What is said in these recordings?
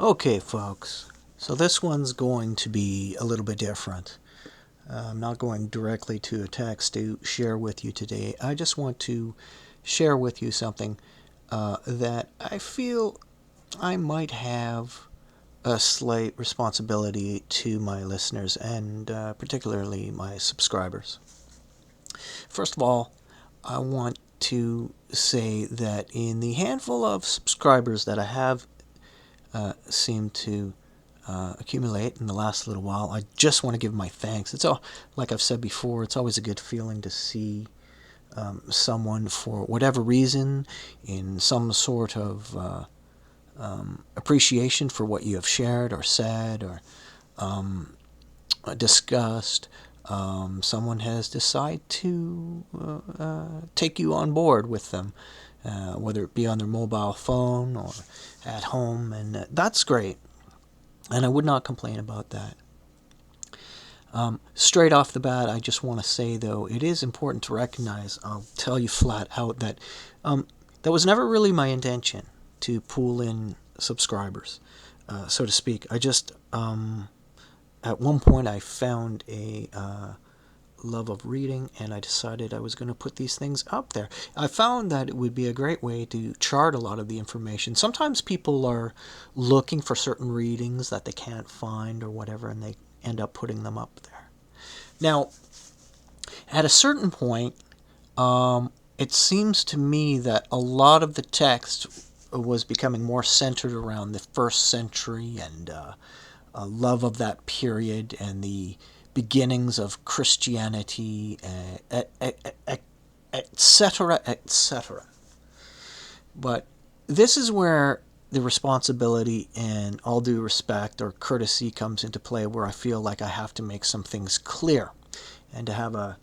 Okay, folks. So this one's going to be a little bit different. I'm not going directly to a text to share with you today. I just want to share with you something that I feel I might have a slight responsibility to my listeners and particularly my subscribers. First of all, I want to say that in the handful of subscribers that I have seemed to accumulate in the last little while, I just want to give my thanks. It's all, like I've said before, it's always a good feeling to see someone, for whatever reason, in some sort of appreciation for what you have shared or said or discussed. Someone has decided to take you on board with them, whether it be on their mobile phone or at home, and that's great. And I would not complain about that. Straight off the bat, I just want to say, though, it is important to recognize, I'll tell you flat out, that that was never really my intention to pull in subscribers, so to speak. I just, at one point, I found a love of reading, and I decided I was going to put these things up there. I found that it would be a great way to chart a lot of the information. Sometimes people are looking for certain readings that they can't find or whatever, and they end up putting them up there. Now, at a certain point, it seems to me that a lot of the text was becoming more centered around the first century and a love of that period and the beginnings of Christianity, etc., etc. But this is where the responsibility and all due respect or courtesy comes into play, where I feel like I have to make some things clear and to have a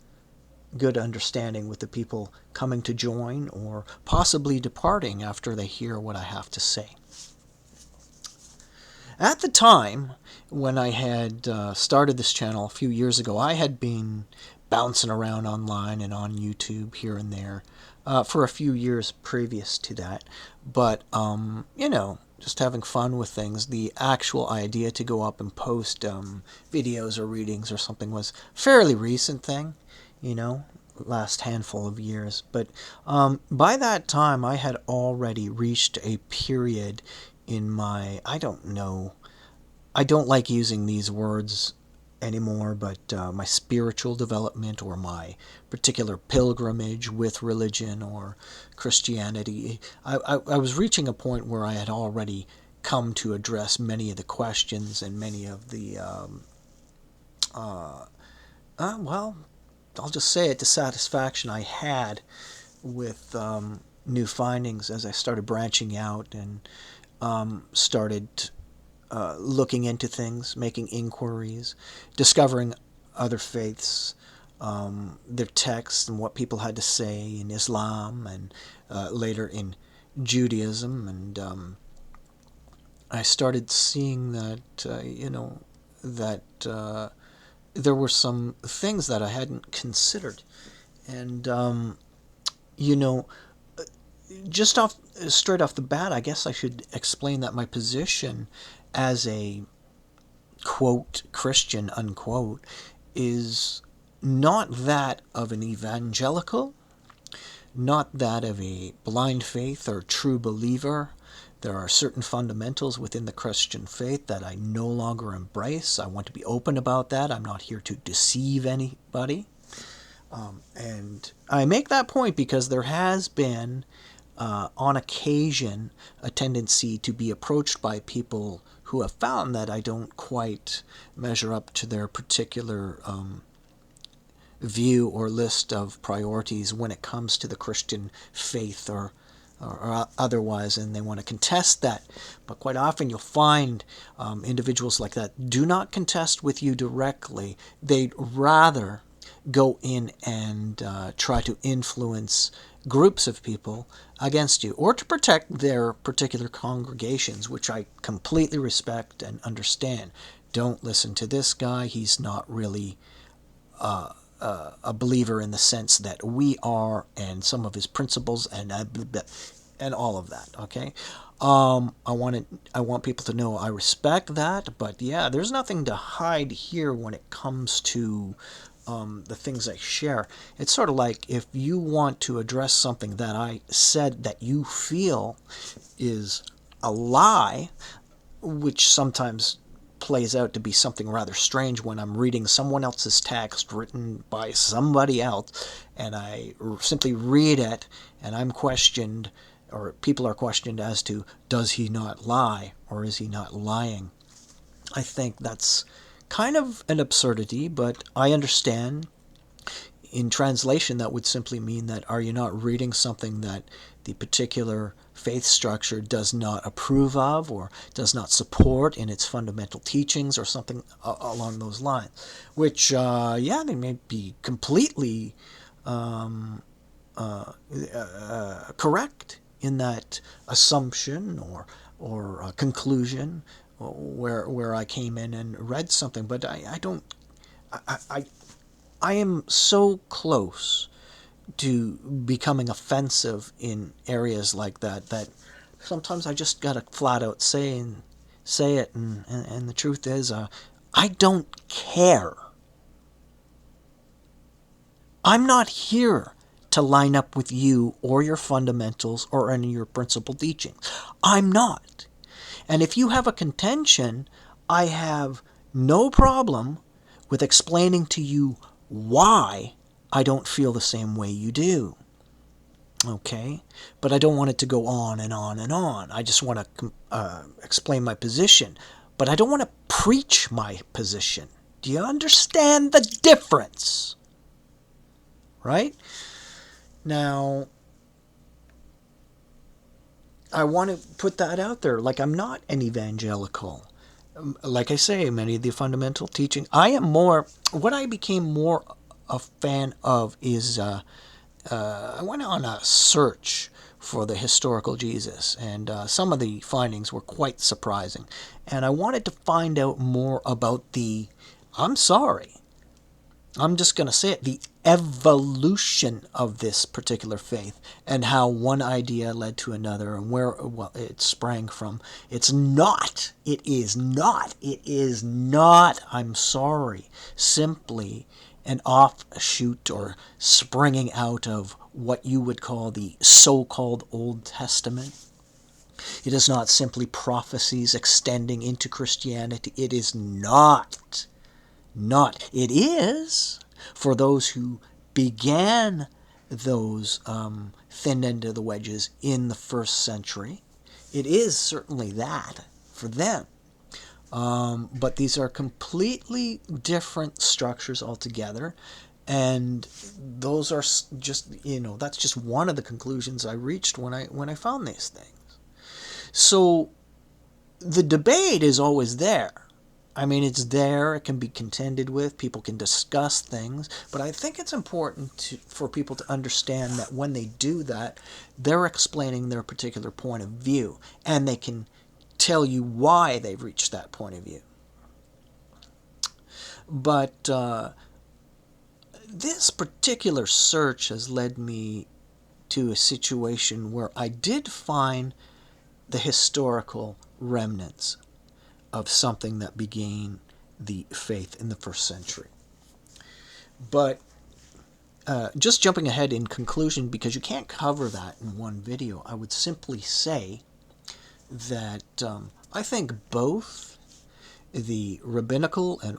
good understanding with the people coming to join or possibly departing after they hear what I have to say. At the time when I had started this channel a few years ago, I had been bouncing around online and on YouTube here and there for a few years previous to that. But, just having fun with things. The actual idea to go up and post videos or readings or something was a fairly recent thing, last handful of years. But by that time, I had already reached a period in my, I don't know, I don't like using these words anymore, but my spiritual development or my particular pilgrimage with religion or Christianity, I was reaching a point where I had already come to address many of the questions and many of the, well, I'll just say it, dissatisfaction I had with new findings as I started branching out and started looking into things, making inquiries, discovering other faiths, their texts and what people had to say in Islam and later in Judaism. And I started seeing that, that there were some things that I hadn't considered. And, you know, just straight off the bat, I guess I should explain that my position as a quote Christian unquote is not that of an evangelical, not that of a blind faith or true believer. There are certain fundamentals within the Christian faith that I no longer embrace. I want to be open about that. I'm not here to deceive anybody. And I make that point because there has been, on occasion, a tendency to be approached by people who have found that I don't quite measure up to their particular view or list of priorities when it comes to the Christian faith or otherwise, and they want to contest that. But quite often you'll find individuals like that do not contest with you directly. They'd rather go in and try to influence groups of people against you or to protect their particular congregations, which I completely respect and understand. Don't listen to this guy. He's not really a believer in the sense that we are, and some of his principles and and all of that. Okay, I want people to know I respect that, but yeah, there's nothing to hide here when it comes to the things I share. It's sort of like if you want to address something that I said that you feel is a lie, which sometimes plays out to be something rather strange when I'm reading someone else's text written by somebody else, and I simply read it, and I'm questioned, or people are questioned as to, does he not lie, or is he not lying? I think that's kind of an absurdity, but I understand. In translation, that would simply mean that, are you not reading something that the particular faith structure does not approve of or does not support in its fundamental teachings, or something along those lines? Which, yeah, they may be completely correct in that assumption or conclusion, where I came in and read something, but I don't. I, I I am so close to becoming offensive in areas like that that sometimes I just gotta flat out say it, and the truth is, I don't care. I'm not here to line up with you or your fundamentals or any of your principal teachings. I'm not. And if you have a contention, I have no problem with explaining to you why I don't feel the same way you do. Okay? But I don't want it to go on and on and on. I just want to explain my position. But I don't want to preach my position. Do you understand the difference? Right? Now, I want to put that out there. Like, I'm not an evangelical. Like I say, many of the fundamental teaching, I am more, what I became more a fan of is, I went on a search for the historical Jesus, and some of the findings were quite surprising. And I wanted to find out more about the, I'm sorry, I'm just going to say it, the evolution of this particular faith, and how one idea led to another, and where, well, it sprang from. It is not, I'm sorry, simply an offshoot or springing out of what you would call the so-called Old Testament. It is not simply prophecies extending into Christianity. It is not. Not. It is for those who began those thin end of the wedges in the first century. It is certainly that for them. But these are completely different structures altogether. And those are just, that's just one of the conclusions I reached when I found these things. So the debate is always there. I mean, it's there. It can be contended with. People can discuss things. But I think it's important for people to understand that when they do that, they're explaining their particular point of view. And they can tell you why they've reached that point of view. But this particular search has led me to a situation where I did find the historical remnants of something that began the faith in the first century. But just jumping ahead in conclusion, because you can't cover that in one video, I would simply say that I think both the rabbinical and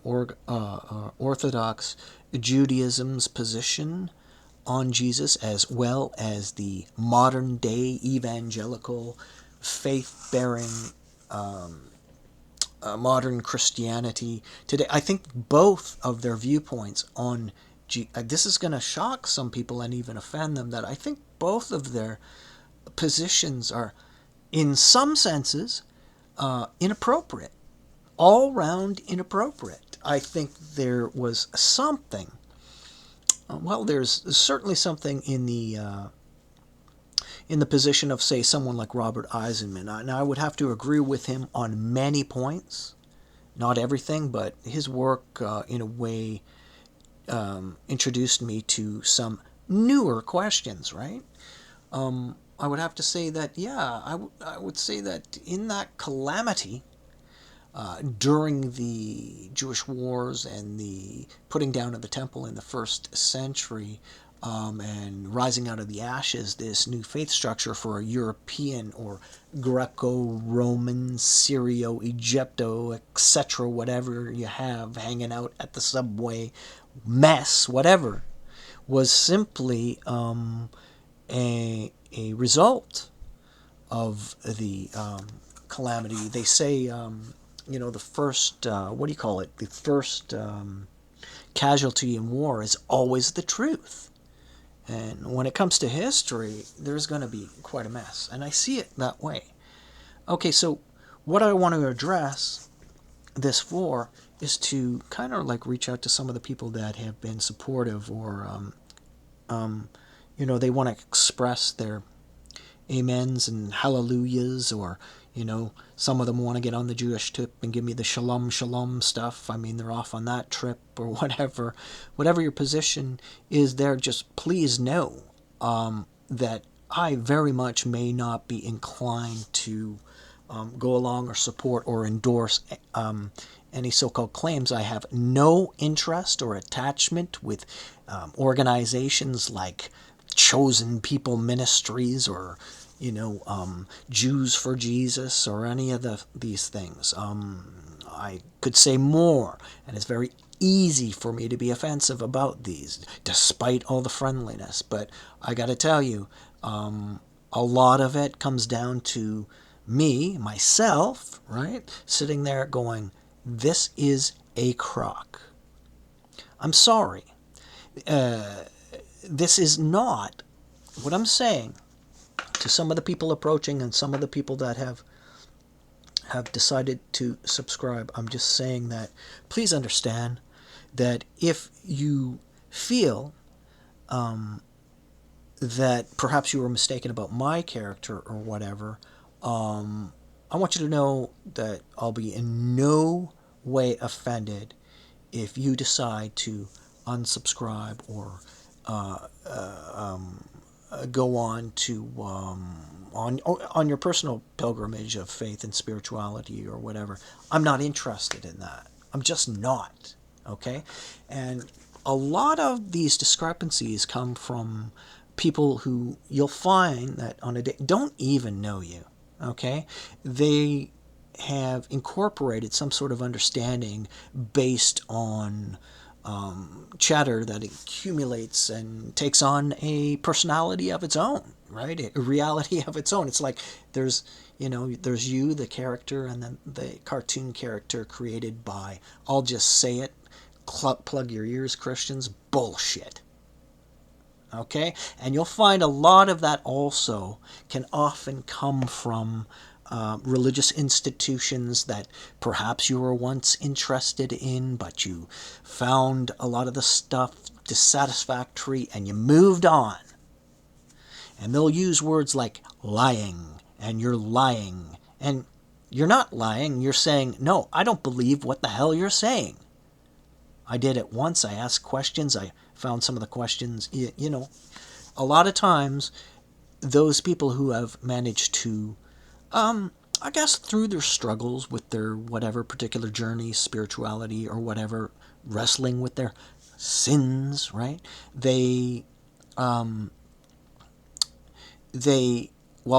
Orthodox Judaism's position on Jesus, as well as the modern day evangelical faith-bearing modern Christianity today, I think both of their viewpoints on this is going to shock some people and even offend them, that I think both of their positions are, in some senses, inappropriate, all round inappropriate. I think there was something. Well, there's certainly something in the position of, say, someone like Robert Eisenman. Now, I would have to agree with him on many points, not everything, but his work, in a way, introduced me to some newer questions, right? I would have to say that, yeah, I would say that in that calamity, during the Jewish wars and the putting down of the temple in the first century, and rising out of the ashes, this new faith structure for a European or Greco-Roman, Syrio-Egypto, etc., whatever you have hanging out at the subway, mess, whatever, was simply a result of the calamity. They say, the first, what do you call it? The first casualty in war is always the truth. And when it comes to history, there's going to be quite a mess. And I see it that way. Okay, so what I want to address this for is to kind of like reach out to some of the people that have been supportive, or, they want to express their amens and hallelujahs, or some of them want to get on the Jewish tip and give me the shalom shalom stuff. I mean, they're off on that trip or whatever your position is there. Just please know that I very much may not be inclined to go along or support or endorse any so-called claims. I have no interest or attachment with organizations like Chosen People Ministries, or Jews for Jesus, or any of these things. I could say more, and it's very easy for me to be offensive about these, despite all the friendliness. But I got to tell you, a lot of it comes down to me, myself, right? Sitting there going, this is a crock. I'm sorry. This is not what I'm saying to some of the people approaching and some of the people that have decided to subscribe. I'm just saying that please understand that if you feel that perhaps you were mistaken about my character or whatever, I want you to know that I'll be in no way offended if you decide to unsubscribe or go on to on your personal pilgrimage of faith and spirituality or whatever. I'm not interested in that. I'm just not. Okay? And a lot of these discrepancies come from people who you'll find that on a day don't even know you. Okay? They have incorporated some sort of understanding based on chatter that accumulates and takes on a personality of its own, right? A reality of its own. It's like there's you, the character, and then the cartoon character created by, I'll just say it, plug your ears, Christians, bullshit. Okay? And you'll find a lot of that also can often come from religious institutions that perhaps you were once interested in, but you found a lot of the stuff dissatisfactory and you moved on. And they'll use words like lying, and you're lying. And you're not lying, you're saying, no, I don't believe what the hell you're saying. I did it once, I asked questions, I found some of the questions, a lot of times those people who have managed to I guess through their struggles with their whatever particular journey, spirituality or whatever, wrestling with their sins, right? They, while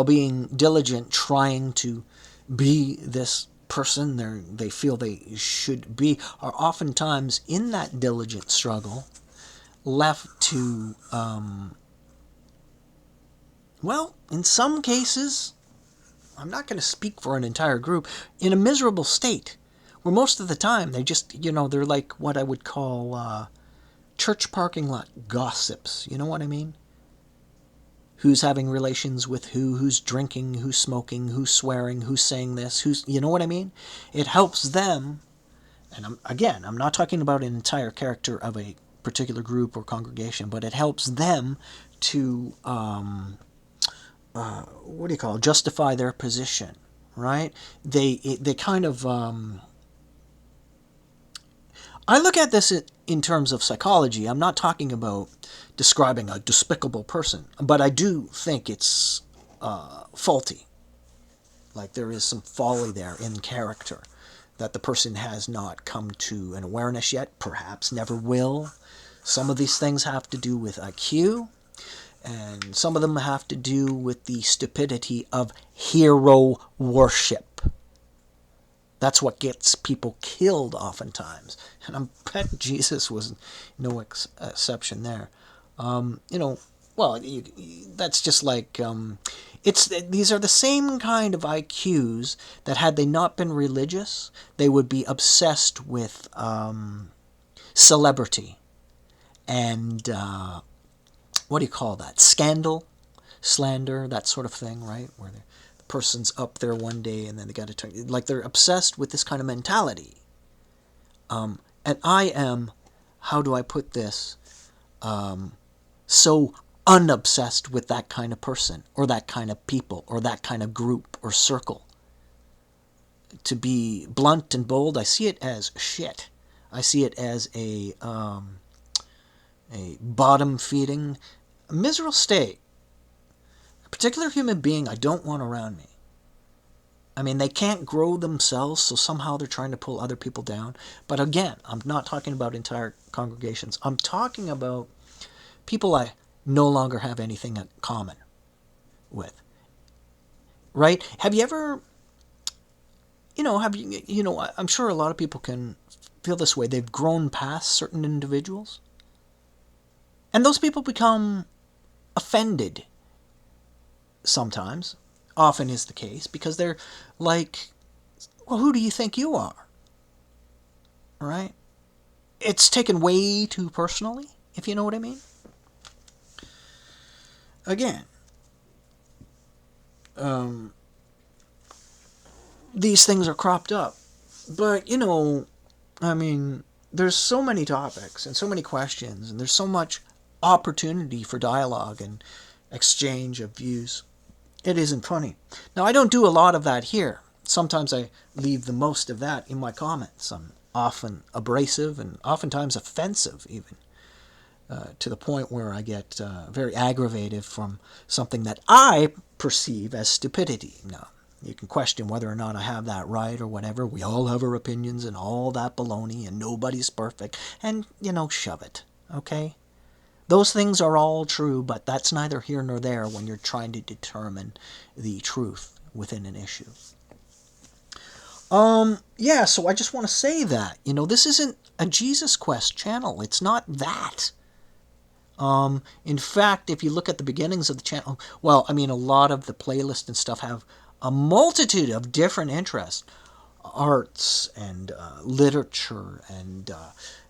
being diligent, trying to be this person they feel they should be, are oftentimes in that diligent struggle left to, in some cases, I'm not going to speak for an entire group, in a miserable state, where most of the time they just, they're like what I would call church parking lot gossips. You know what I mean? Who's having relations with who's drinking, who's smoking, who's swearing, who's saying this, you know what I mean? It helps them, and I'm not talking about an entire character of a particular group or congregation, but it helps them to justify their position, right? They kind of I look at this in terms of psychology. I'm not talking about describing a despicable person, but I do think it's faulty. Like there is some folly there in character that the person has not come to an awareness yet, perhaps never will. Some of these things have to do with IQ, and some of them have to do with the stupidity of hero worship. That's what gets people killed oftentimes. And I bet Jesus was no exception there. You know, well, that's just like these are the same kind of IQs that had they not been religious, they would be obsessed with celebrity and what do you call that? Scandal, slander, that sort of thing, right? Where the person's up there one day and then they got to turn, like they're obsessed with this kind of mentality. And I am, how do I put this? So unobsessed with that kind of person or that kind of people or that kind of group or circle. To be blunt and bold, I see it as shit. I see it as a bottom-feeding, miserable state. A particular human being I don't want around me. I mean, they can't grow themselves, so somehow they're trying to pull other people down. But again, I'm not talking about entire congregations. I'm talking about people I no longer have anything in common with. Right? Have you ever, I'm sure a lot of people can feel this way. They've grown past certain individuals. And those people become offended sometimes. Often is the case, because they're like, well, who do you think you are? Right? It's taken way too personally, if you know what I mean. Again, these things are cropped up. But, I mean, there's so many topics and so many questions, and there's so much opportunity for dialogue and exchange of views. It isn't funny. Now, I don't do a lot of that here. Sometimes I leave the most of that in my comments. I'm often abrasive and oftentimes offensive, even, to the point where I get very aggravated from something that I perceive as stupidity. Now, you can question whether or not I have that right or whatever. We all have our opinions and all that baloney, and nobody's perfect. And, shove it, okay? Those things are all true, but that's neither here nor there when you're trying to determine the truth within an issue. Yeah, so I just want to say that, this isn't a Jesus Quest channel. It's not that. In fact, if you look at the beginnings of the channel, well, I mean, a lot of the playlists and stuff have a multitude of different interests. Arts and literature and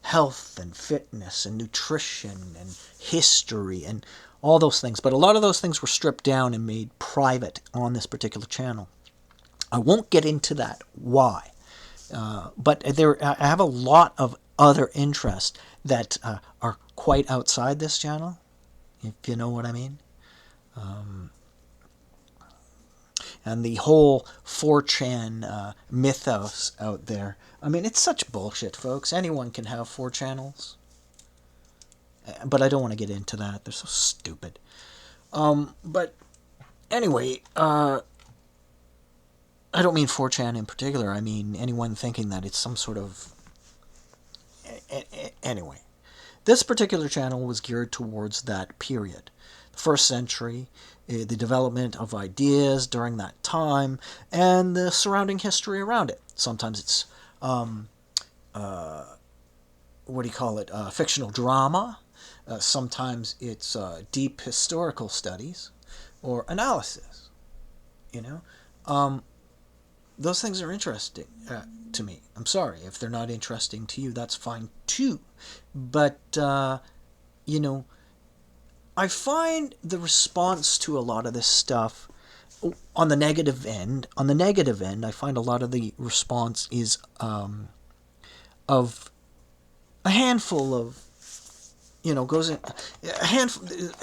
health and fitness and nutrition and history and all those things. But a lot of those things were stripped down and made private on this particular channel. I won't get into that. Why? But I have a lot of other interests that are quite outside this channel, if you know what I mean. And the whole 4chan mythos out there. I mean, it's such bullshit, folks. Anyone can have 4 channels. But I don't want to get into that. They're so stupid. But anyway, I don't mean 4chan in particular. I mean anyone thinking that it's some sort of... Anyway, this particular channel was geared towards that period. The first century, the development of ideas during that time, and the surrounding history around it. Sometimes it's, fictional drama. Sometimes it's deep historical studies or analysis. Those things are interesting to me. I'm sorry if they're not interesting to you. That's fine too. But I find the response to a lot of this stuff on the negative end. On the negative end, I find a lot of the response is of a handful of, goes in a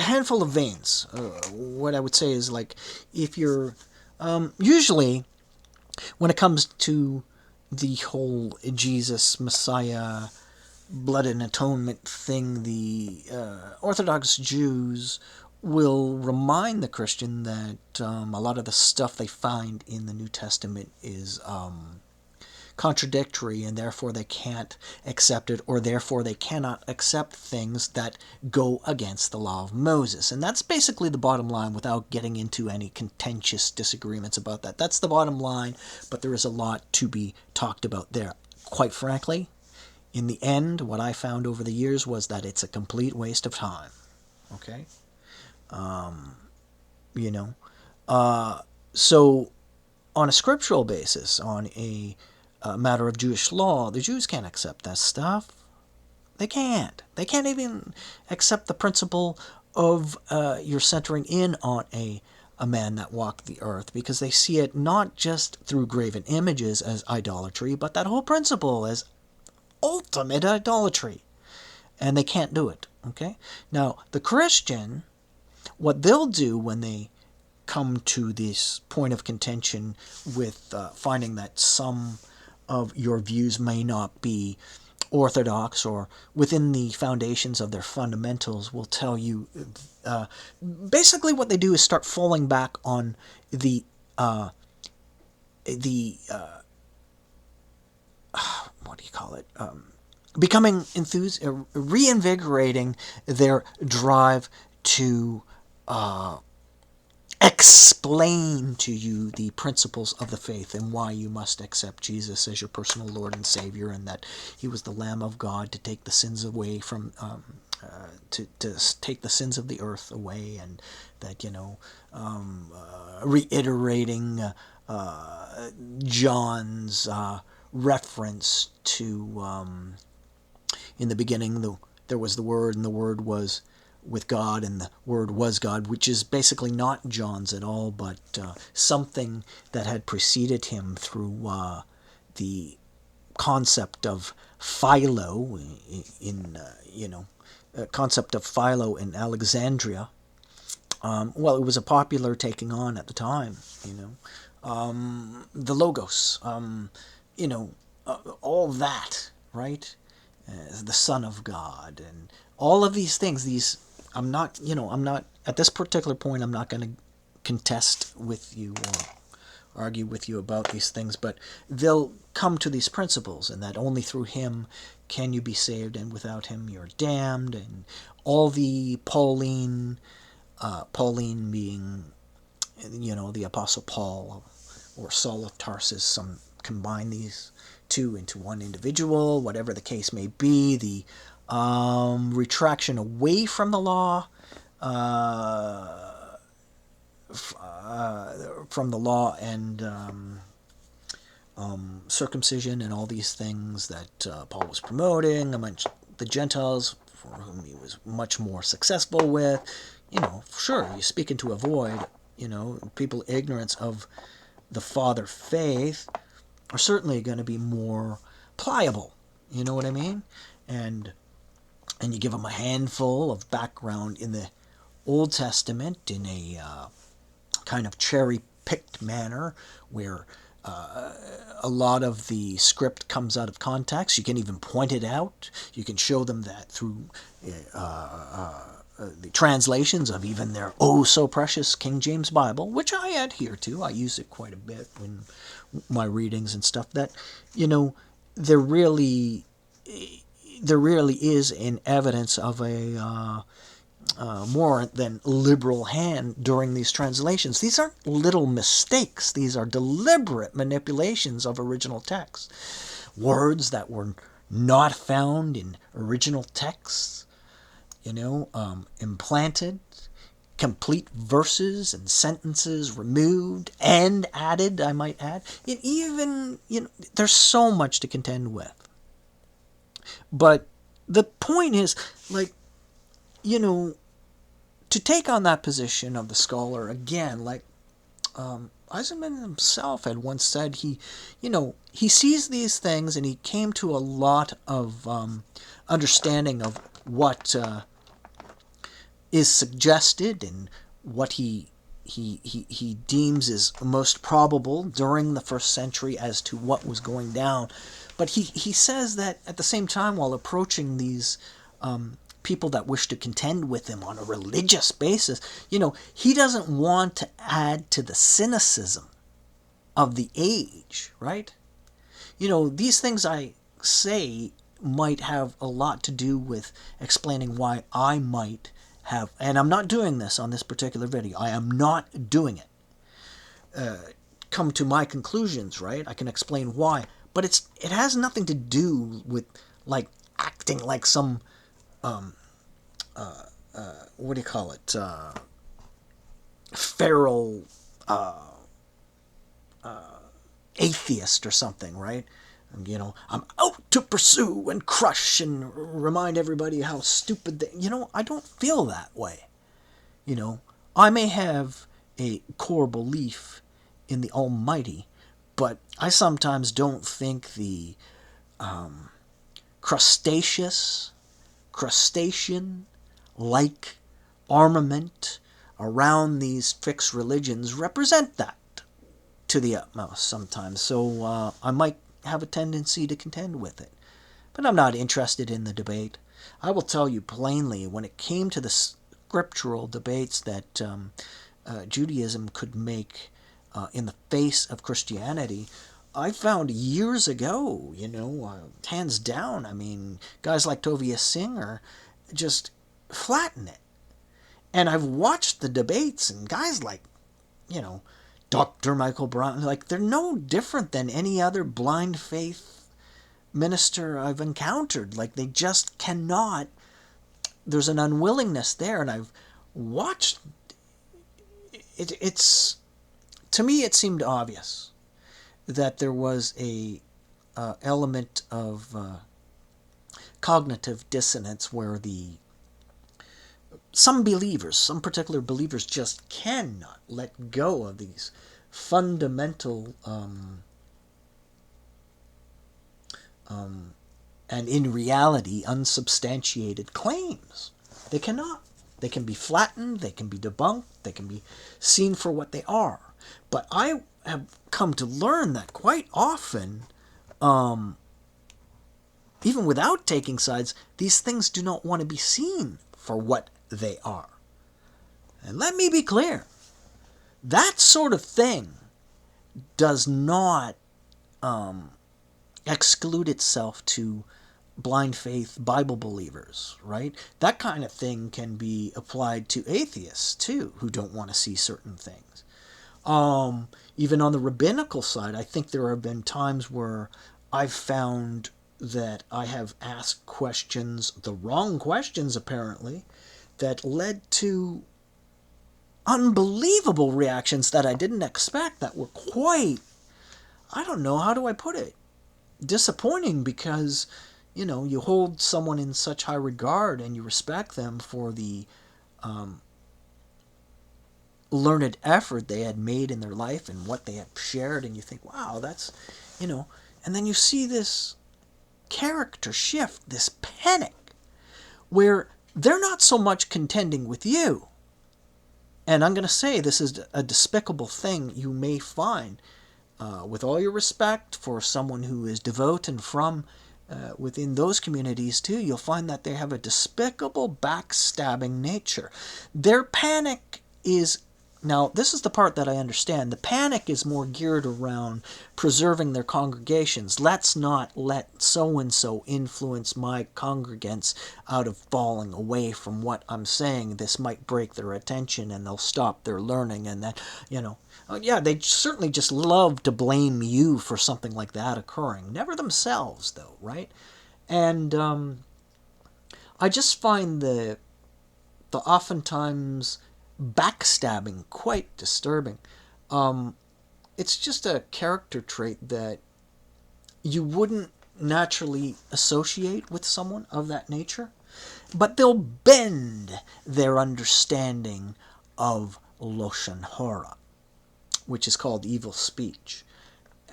handful of veins. What I would say is, like, if you're usually when it comes to the whole Jesus Messiah blood and atonement thing, the Orthodox Jews will remind the Christian that a lot of the stuff they find in the New Testament is contradictory, and therefore they can't accept it, or therefore they cannot accept things that go against the law of Moses. And that's basically the bottom line, without getting into any contentious disagreements about that. That's the bottom line, but there is a lot to be talked about there. Quite frankly, in the end, what I found over the years was that it's a complete waste of time. Okay? You know? So, on a scriptural basis, on a matter of Jewish law, the Jews can't accept that stuff. They can't. They can't even accept the principle of you're centering in on a man that walked the earth, because they see it not just through graven images as idolatry, but that whole principle as ultimate idolatry. And they can't do it. Okay? Now, the Christian, what they'll do when they come to this point of contention with finding that some of your views may not be orthodox or within the foundations of their fundamentals, will tell you basically what they do is start falling back on the what do you call it, becoming reinvigorating their drive to explain to you the principles of the faith and why you must accept Jesus as your personal Lord and Savior, and that He was the Lamb of God to take the sins away from to take the sins of the earth away, and that reiterating John's reference to in the beginning there was the Word, and the Word was with God, and the Word was God, which is basically not John's at all, but something that had preceded him through the concept of Philo concept of Philo in Alexandria. Well, it was a popular taking on at the time. The Logos. All that, right? The Son of God, and all of these things. I'm not at this particular point, I'm not going to contest with you or argue with you about these things, but they'll come to these principles, and that only through Him can you be saved, and without Him you're damned, and all the Pauline being, the Apostle Paul or Saul of Tarsus. Some combine these two into one individual, whatever the case may be. The retraction away from the law, and circumcision and all these things that Paul was promoting amongst the Gentiles, for whom he was much more successful with. Sure, you speak into a void. People ignorance of the Father faith are certainly going to be more pliable. You know what I mean? And you give them a handful of background in the Old Testament in a kind of cherry-picked manner, where a lot of the script comes out of context. You can even point it out. You can show them that through the translations of even their oh-so-precious King James Bible, which I adhere to. I use it quite a bit in my readings and stuff. That, there really is an evidence of a more than liberal hand during these translations. These aren't little mistakes. These are deliberate manipulations of original text. Words that were not found in original texts, implanted, complete verses and sentences removed and added, I might add. It even, there's so much to contend with. But the point is, to take on that position of the scholar, again, Eisenman himself had once said, he sees these things, and he came to a lot of understanding of what is suggested and what he deems is most probable during the first century as to what was going down. But he says that at the same time, while approaching these people that wish to contend with him on a religious basis, he doesn't want to add to the cynicism of the age, right? These things I say might have a lot to do with explaining why I might have, and I'm not doing this on this particular video, I am not doing it, come to my conclusions, right? I can explain why, but it has nothing to do with like acting like some what do you call it, feral atheist or something, right? I'm out to pursue and crush and remind everybody how stupid they, I don't feel that way. I may have a core belief in the Almighty, but I sometimes don't think the crustacean-like armament around these fixed religions represent that to the utmost sometimes. So I might have a tendency to contend with it. But I'm not interested in the debate. I will tell you plainly, when it came to the scriptural debates that Judaism could make in the face of Christianity, I found years ago, hands down, I mean, guys like Tovia Singer just flatten it. And I've watched the debates, and guys like, Dr. Michael Brown, like, they're no different than any other blind faith minister I've encountered. Like, they just cannot, there's an unwillingness there, and I've watched, it's, to me it seemed obvious that there was a element of cognitive dissonance where some particular believers just cannot let go of these fundamental and in reality unsubstantiated claims. They cannot. They can be flattened, they can be debunked, they can be seen for what they are. But I have come to learn that quite often, even without taking sides, these things do not want to be seen for what they are. And let me be clear, that sort of thing does not exclude itself to blind faith Bible believers, right? That kind of thing can be applied to atheists too, who don't want to see certain things. Even on the rabbinical side, I think there have been times where I've found that I have asked questions, the wrong questions apparently, that led to unbelievable reactions that I didn't expect, that were quite, I don't know, how do I put it, disappointing, because you hold someone in such high regard and you respect them for the learned effort they had made in their life and what they had shared, and you think, wow, that's, and then you see this character shift, this panic, where they're not so much contending with you. And I'm going to say this is a despicable thing you may find, with all your respect for someone who is devout and from within those communities too, you'll find that they have a despicable backstabbing nature. Their panic is, now this is the part that I understand, the panic is more geared around preserving their congregations. Let's not let so-and-so influence my congregants out of falling away from what I'm saying. This might break their attention and they'll stop their learning, and then, yeah, they certainly just love to blame you for something like that occurring. Never themselves, though, right? And I just find the oftentimes backstabbing quite disturbing. It's just a character trait that you wouldn't naturally associate with someone of that nature, but they'll bend their understanding of Lashon Hara, which is called evil speech.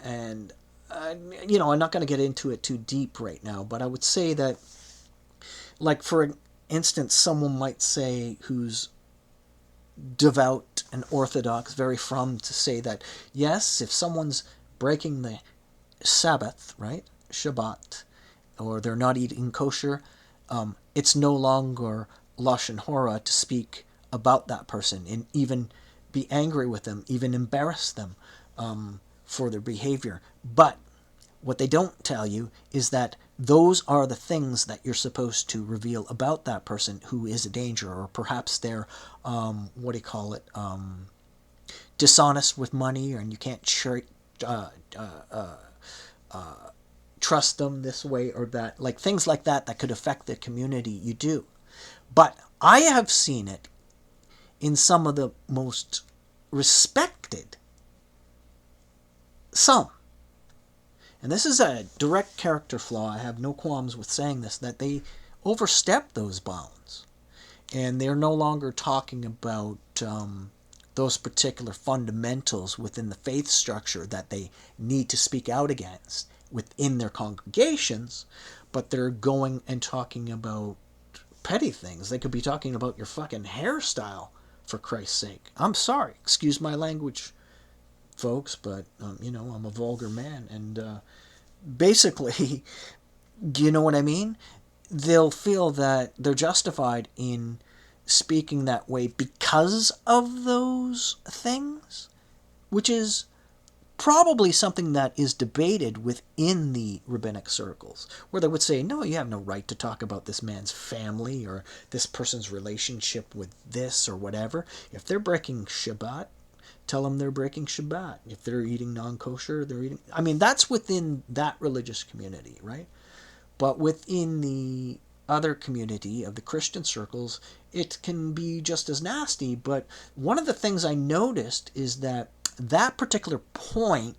And, I'm not going to get into it too deep right now, but I would say that, like, for instance, someone might say who's devout and orthodox, very from, to say that, yes, if someone's breaking the Sabbath, right, Shabbat, or they're not eating kosher, It's no longer lashon hora to speak about that person and even be angry with them, even embarrass them for their behavior. But what they don't tell you is that those are the things that you're supposed to reveal about that person who is a danger, or perhaps they're, what do you call it, dishonest with money, and you can't uh, trust them this way or that, like things like that that could affect the community. You do. But I have seen it in some of the most respected, some, and this is a direct character flaw, I have no qualms with saying this, that they overstep those bounds. And they're no longer talking about those particular fundamentals within the faith structure that they need to speak out against within their congregations, but they're going and talking about petty things. They could be talking about your fucking hairstyle, for Christ's sake. I'm sorry, excuse my language, folks, but I'm a vulgar man, and basically, do you know what I mean? They'll feel that they're justified in speaking that way because of those things, which is probably something that is debated within the rabbinic circles, where they would say, no, you have no right to talk about this man's family or this person's relationship with this or whatever. If they're breaking Shabbat, tell them they're breaking Shabbat. If they're eating non-kosher, they're eating... I mean, that's within that religious community, right? But within the other community of the Christian circles, it can be just as nasty. But one of the things I noticed is that that particular point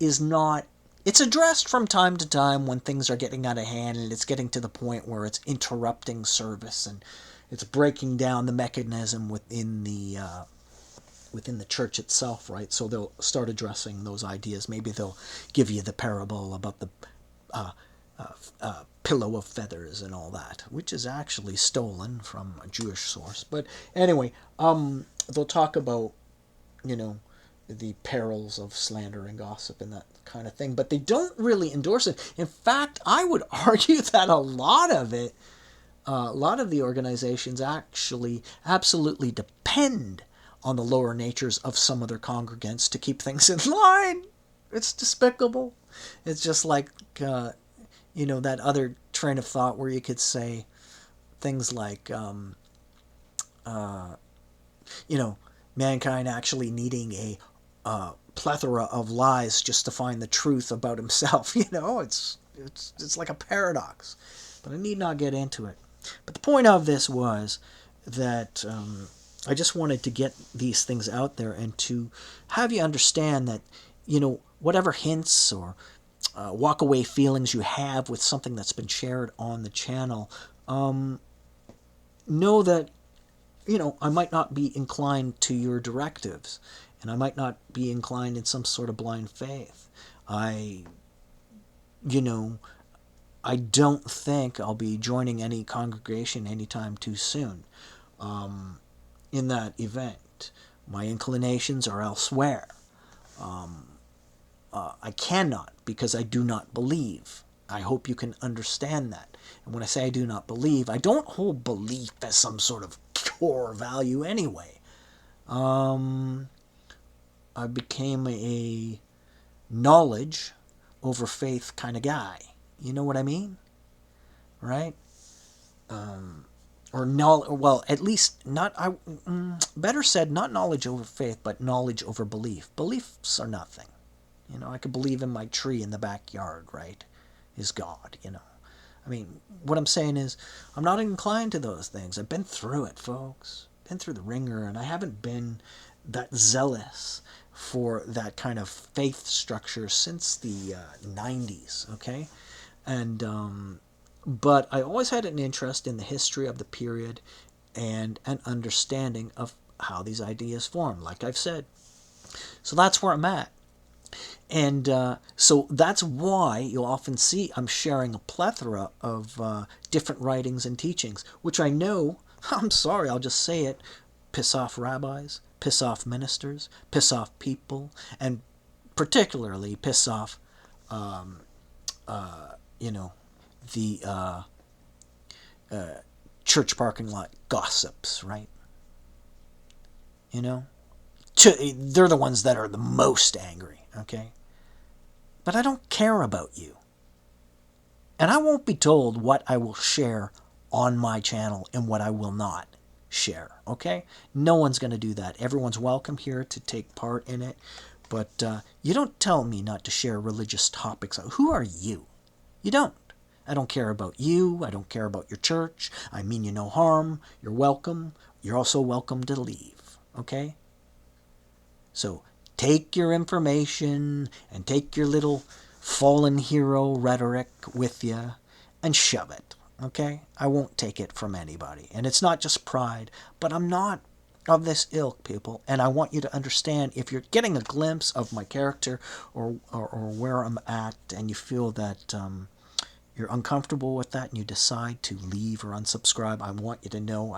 is not... It's addressed from time to time when things are getting out of hand and it's getting to the point where it's interrupting service and it's breaking down the mechanism within the church itself, right? So they'll start addressing those ideas. Maybe they'll give you the parable about the pillow of feathers and all that, which is actually stolen from a Jewish source. But anyway, they'll talk about, the perils of slander and gossip and that kind of thing, but they don't really endorse it. In fact, I would argue that a lot of the organizations actually absolutely depend on the lower natures of some of their congregants to keep things in line. It's despicable. It's just like, that other train of thought where you could say things like, mankind actually needing a plethora of lies just to find the truth about himself. It's like a paradox. But I need not get into it. But the point of this was that I just wanted to get these things out there and to have you understand that, whatever hints or walk away feelings you have with something that's been shared on the channel, know that, I might not be inclined to your directives, and I might not be inclined in some sort of blind faith. I don't think I'll be joining any congregation anytime too soon. In that event, my inclinations are elsewhere. I cannot, because I do not believe. I hope you can understand that. And when I say I do not believe, I don't hold belief as some sort of core value anyway. I became a knowledge over faith kind of guy. You know what I mean? Right? Or well, at least not. Better said, not knowledge over faith, but knowledge over belief. Beliefs are nothing. I could believe in my tree in the backyard, right? Is God, I mean, what I'm saying is, I'm not inclined to those things. I've been through it, folks. Been through the ringer, and I haven't been that zealous for that kind of faith structure since the 90s, okay? And, but I always had an interest in the history of the period and an understanding of how these ideas form, like I've said. So that's where I'm at. And so that's why you'll often see I'm sharing a plethora of different writings and teachings, which I know, I'm sorry, I'll just say it, piss off rabbis, piss off ministers, piss off people, and particularly piss off, the church parking lot gossips, right? You know, they're the ones that are the most angry, okay? But I don't care about you. And I won't be told what I will share on my channel and what I will not share, okay? No one's going to do that. Everyone's welcome here to take part in it. But you don't tell me not to share religious topics. Who are you? You don't. I don't care about you. I don't care about your church. I mean you no harm. You're welcome. You're also welcome to leave, okay? So take your information and take your little fallen hero rhetoric with you and shove it, okay? I won't take it from anybody. And it's not just pride, but I'm not of this ilk, people. And I want you to understand, if you're getting a glimpse of my character or where I'm at, and you feel that you're uncomfortable with that and you decide to leave or unsubscribe, I want you to know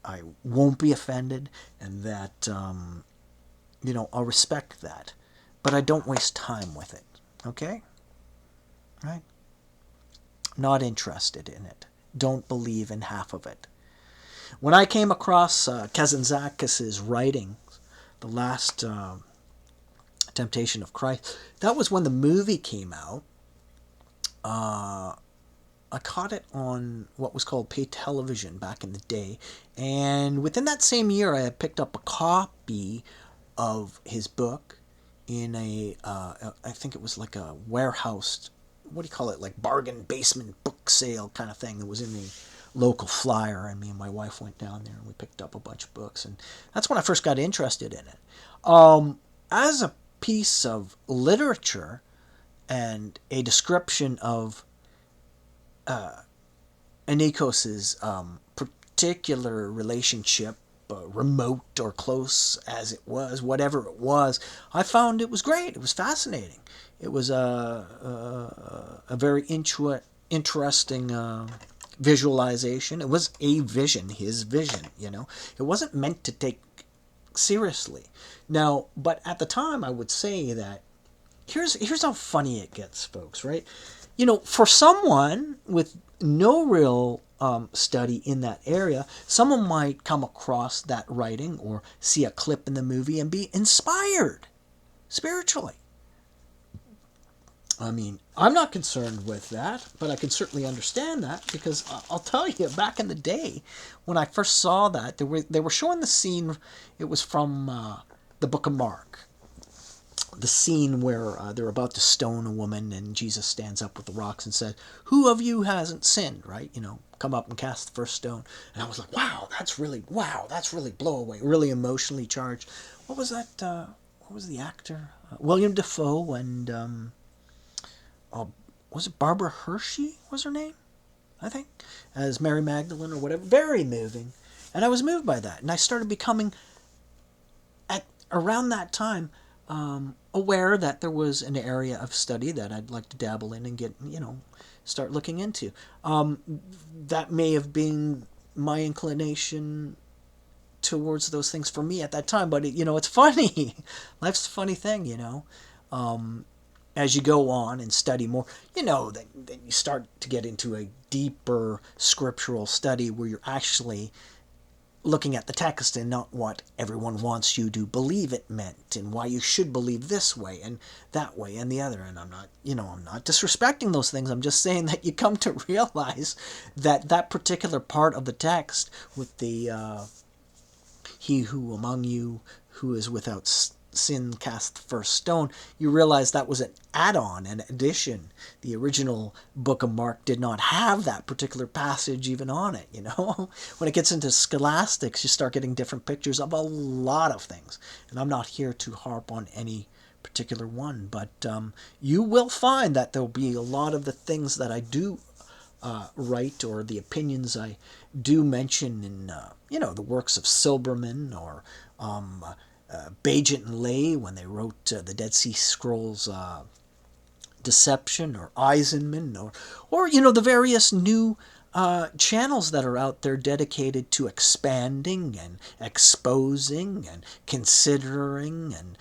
I won't be offended, and that I'll respect that, but I don't waste time with it. Okay? Right? Not interested in it. Don't believe in half of it. When I came across Kazantzakis' writing, The Last Temptation of Christ, that was when the movie came out. I caught it on what was called pay television back in the day, and within that same year I had picked up a copy of his book in I think it was like a warehouse, what do you call it, like bargain basement book sale kind of thing that was in the local flyer, and me and my wife went down there and we picked up a bunch of books, and that's when I first got interested in it. As a piece of literature and a description of Anikos's particular relationship, remote or close as it was, whatever it was, I found it was great. It was fascinating. It was a very interesting visualization. It was a vision, his vision, It wasn't meant to take seriously. Now, but at the time, I would say that here's how funny it gets, folks, right? For someone with no real study in that area, someone might come across that writing or see a clip in the movie and be inspired spiritually. I mean, I'm not concerned with that, but I can certainly understand that, because I'll tell you, back in the day when I first saw that, they were showing the scene. It was from the Book of Mark. The scene where they're about to stone a woman, and Jesus stands up with the rocks and says, "Who of you hasn't sinned?" Right? Come up and cast the first stone. And I was like, wow, that's really blow away, really emotionally charged. What was that? What was the actor? William Dafoe and was it Barbara Hershey? Was her name? I think, as Mary Magdalene or whatever. Very moving, and I was moved by that, and I started becoming at around that time. Aware that there was an area of study that I'd like to dabble in and get, start looking into. That may have been my inclination towards those things for me at that time, but it's funny. Life's a funny thing, as you go on and study more, that you start to get into a deeper scriptural study where you're actually looking at the text and not what everyone wants you to believe it meant, and why you should believe this way and that way and the other. And I'm not disrespecting those things. I'm just saying that you come to realize that that particular part of the text with the he who among you who is without sin cast the first stone, you realize that was an add-on, an addition. The original Book of Mark did not have that particular passage even on it, When it gets into scholastics, you start getting different pictures of a lot of things. And I'm not here to harp on any particular one, but you will find that there'll be a lot of the things that I do write, or the opinions I do mention in, the works of Silberman or Bajent and Lay when they wrote the Dead Sea Scrolls Deception, or Eisenman, or the various new channels that are out there dedicated to expanding and exposing and considering and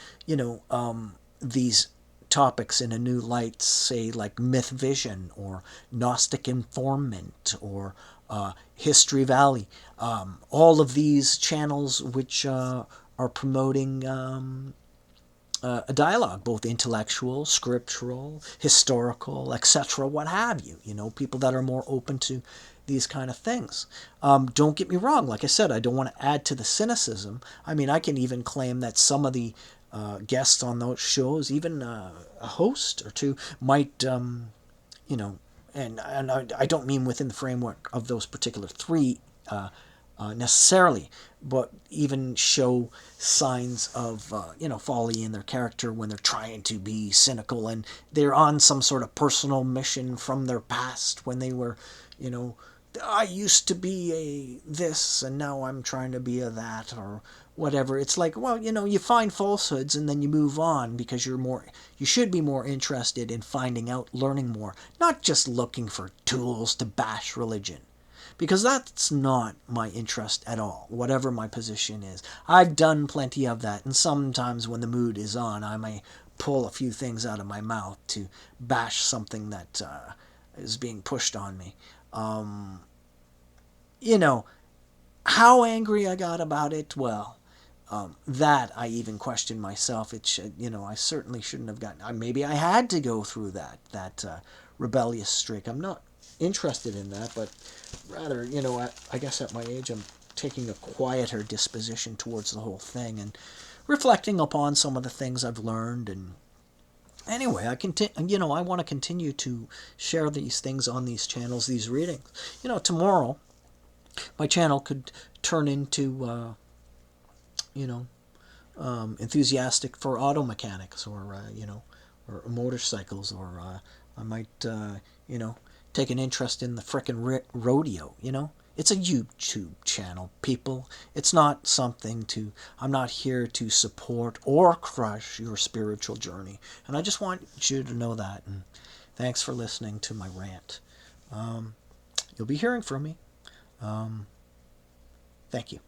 these topics in a new light, say like Myth Vision or Gnostic Informant or History Valley, all of these channels which are promoting a dialogue, both intellectual, scriptural, historical, etc., what have you. You know, people that are more open to these kind of things. Don't get me wrong. Like I said, I don't want to add to the cynicism. I mean, I can even claim that some of the guests on those shows, even a host or two, might, you know, and I don't mean within the framework of those particular three necessarily, but even show signs of folly in their character when they're trying to be cynical and they're on some sort of personal mission from their past when they were, you know, I used to be a this and now I'm trying to be a that or whatever. It's like, well, you know, you find falsehoods and then you move on because you should be more interested in finding out, learning more, not just looking for tools to bash religion, because that's not my interest at all, whatever my position is. I've done plenty of that, and sometimes when the mood is on, I may pull a few things out of my mouth to bash something that is being pushed on me. You know, how angry I got about it, well, that I even questioned myself. It should, you know, I certainly shouldn't have gotten. Maybe I had to go through that rebellious streak. I'm not interested in that, but rather, you know, I guess at my age, I'm taking a quieter disposition towards the whole thing and reflecting upon some of the things I've learned. And anyway, I want to continue to share these things on these channels, these readings. You know, tomorrow my channel could turn into, you know, enthusiastic for auto mechanics or or motorcycles, or I might you know take an interest in the frickin' rodeo. You know, it's a YouTube channel, people. It's not something to. I'm not here to support or crush your spiritual journey, and I just want you to know that. And thanks for listening to my rant. You'll be hearing from me. Thank you.